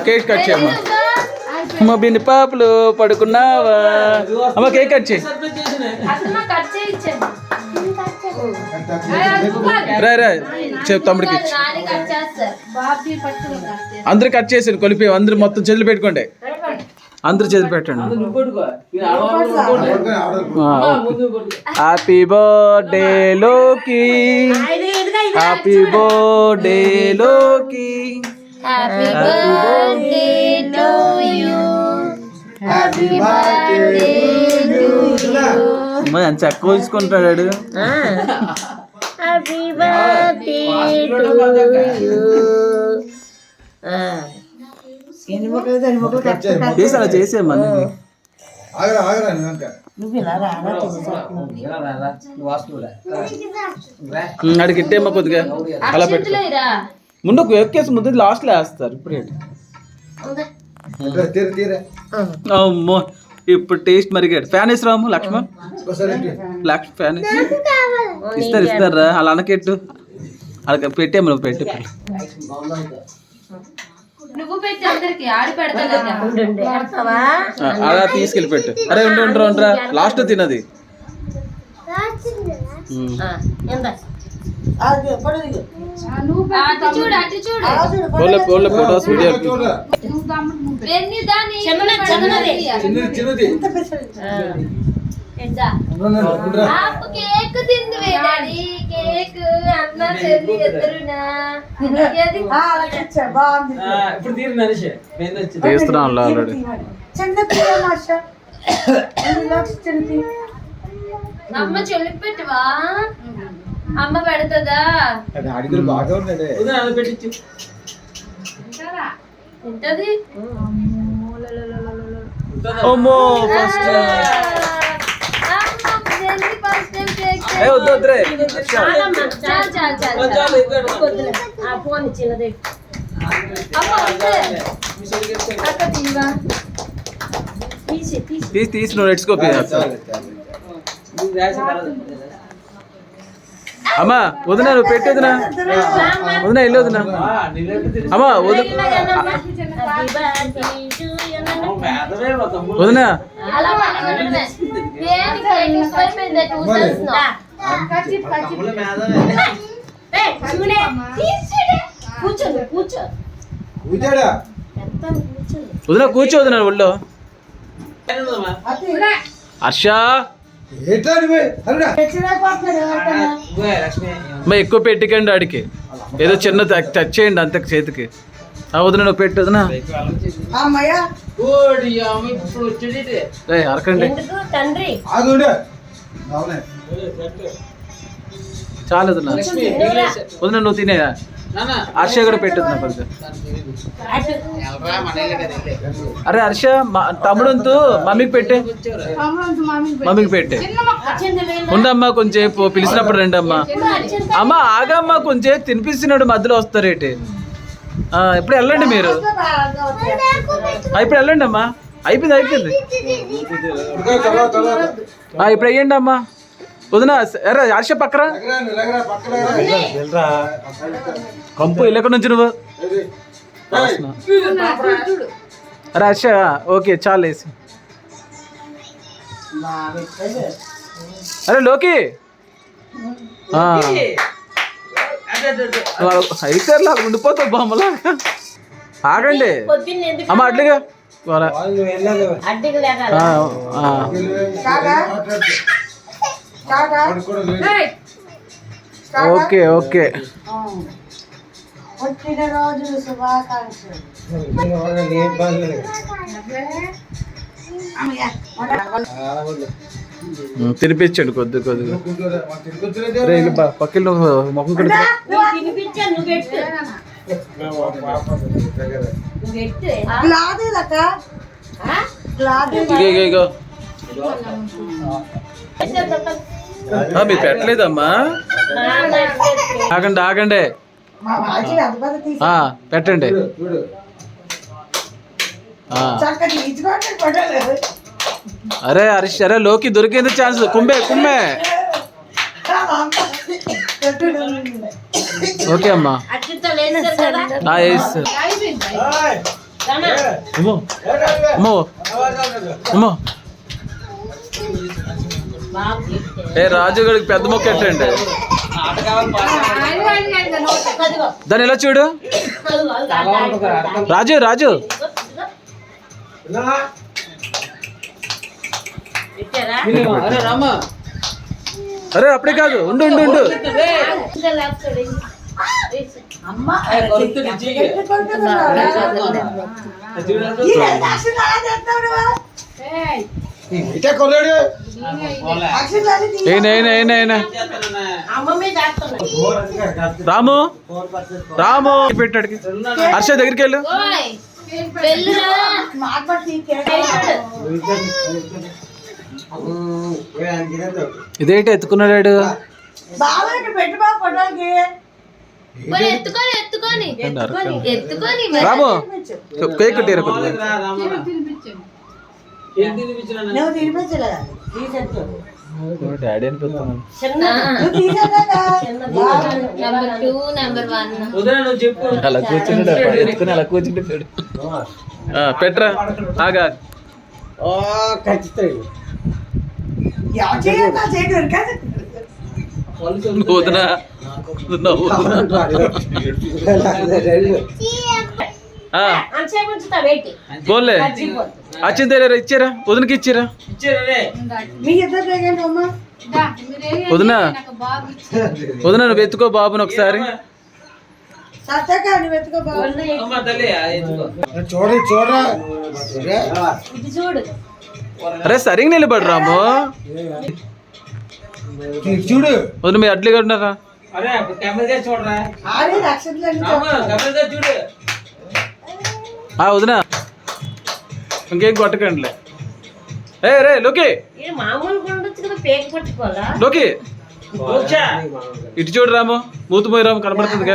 Cake cut చేయమ్మా. అమ్మ బిన్ని పాపలు పడుకున్నావా? అమ్మ కేక్ కట్ చేయి. రా తమ్ముడికి అందరు కట్ చేసాను కొలిపి. అందరు మొత్తం చేతులు పెట్టుకోండి. అందరు చేతులు పెట్టండి. హ్యాపీ బర్త్డే లోకి, హ్యాపీ బర్త్డే లోకి, happy birthday to you, happy birthday to you. ఎంత చక్కగా చూసుకుంటాడు. Happy birthday to you. చేసా చేసేమ్మా. అడిగి ఇట్టేమ్మా కొద్దిగా అలా పెట్టు. ముందు ఎక్కేసి ముందు లాస్ట్లో వేస్తారు. ఇప్పుడు అమ్మో ఇప్పుడు టేస్ట్ మరిగాడు. ఫ్యాన్ వేసి రాము లక్ష్మణ్. ఫ్యాన్ ఇస్తారా అలా అనకెట్టు. అలా పెట్టేమ్మా. నువ్వు పెట్టు. అలా తీసుకెళ్ళి పెట్టు. అరే ఉండరా లాస్ట్ తినది. ఫోటోస్ వీడియో తీస్తున్నాం ఆల్రెడీ. అమ్మ చెల్లికి పెట్టవా? అమ్మ పెడతదా? ఉంటది. అమ్మో ఫస్ట్ ఫోన్ చిన్నది. తీసి నువ్వు నెట్స్కోపి. అమ్మా వదినా నువ్వు పెట్టి వదినా. వదినా ఇల్లు వదినా. అమ్మా వదినా వదినా కూర్చో. వదినా ఒళ్ళో హర్ష ఎక్కువ పెట్టకండి. ఆడికి ఏదో చిన్న టచ్ చేయండి అంత చేతికి. వదిన నువ్వు పెట్టు. వదినా అరకండి. చాలు వదిన. వదిన నువ్వు తినే. హర్ష కూడా పెట్టదు నా కొద్దిగా. అరే హర్ష తమ్ముడంతు మమ్మీకి పెట్టే. మమ్మీకి పెట్టే. ఉండమ్మా కొంచెంసేపు పిలిచినప్పుడు రండి అమ్మా. అమ్మ ఆగమ్మా కొంచెంసేపు తినిపిస్తున్నాడు మధ్యలో వస్తారేటి. ఇప్పుడు వెళ్ళండి మీరు. ఇప్పుడు వెళ్ళండి అమ్మా. అయిపోయింది. ఇప్పుడు వెయ్యండి అమ్మా. వదిన ఎర్ర హర్ష పక్కరా. కంపు ఇళ్ళక్కడ నుంచి నువ్వు. అరే హర్ష ఓకే చాలు వేసి. అరే లోకి అయితే లాగా ఉండిపోతావు బొమ్మలాగా. ఆగండి అమ్మ అడ్లుగా. ఓకే ఓకే తినిపించండి కొద్దిగా. పక్కన మొక్క మీరు పెట్టలేదమ్మా. ఆగండి పెట్టండి. అరే హరీష్ అరే లోకి దొరికేందుకు ఛాన్స్. కుంభే ఓకే అమ్మా వేస్తారు అమ్మో అమ్మో అమ్మో రాజు గడికి పెద్ద మొక్క ఎట్టండి దాన్ని ఎలా చూడు రాజు రాజు అరే అప్పుడే కాదు ఉండు ఉండు ఉండు రాము రాము పెట్టాడికి హర్ష దగ్గరికి వెళ్ళు ఇదేంటి ఎత్తుకున్నాడు రాము కేక్ కట్టారు డాడీ అనిపిస్తున్నాను అలా కూర్చున్నాడు ఎత్తుకుని అలా కూర్చుంటాడు పెట్రా ఆగా వదినా బోల్లే వచ్చింది ఇచ్చారా వదినకి ఇచ్చారా వదినా వదినా నువ్వు ఎత్తుకో బాబుని ఒకసారి అరే సరిగ్గా నిలబడు రాము చూడు వదిన మీ అడ్లు కట్టినారా వదినా ఇంకేం కొట్టకండి ఏ రే లోకి లోకి ఇటు చూడు రాము మూతు పోయి రాము కనపడుతుంది